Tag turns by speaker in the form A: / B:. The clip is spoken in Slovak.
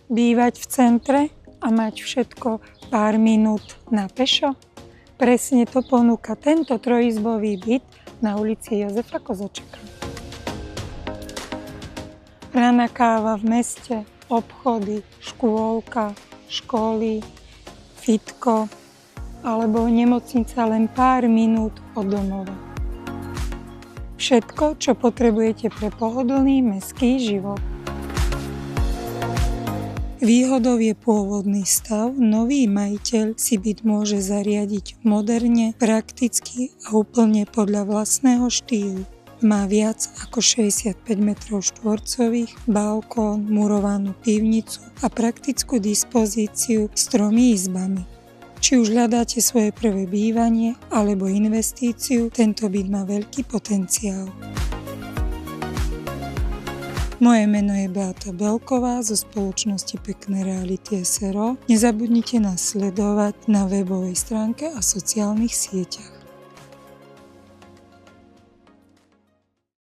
A: Bývať v centre a mať všetko pár minút na pešo? Presne to ponúka tento trojizbový byt na ulici Jozefa Kozáčika. Raná káva v meste, obchody, škôlka, školy, fitko alebo nemocnica len pár minút od domova. Všetko, čo potrebujete pre pohodlný mestský život. Výhodou je pôvodný stav, nový majiteľ si byt môže zariadiť moderne, prakticky a úplne podľa vlastného štýlu. Má viac ako 65 m2, balkón, murovanú pivnicu a praktickú dispozíciu s 3 izbami. Či už hľadáte svoje prvé bývanie alebo investíciu, tento byt má veľký potenciál. Moje meno je Beata Belková zo spoločnosti Pekné reality SRO. Nezabudnite nás sledovať na webovej stránke a sociálnych sieťach.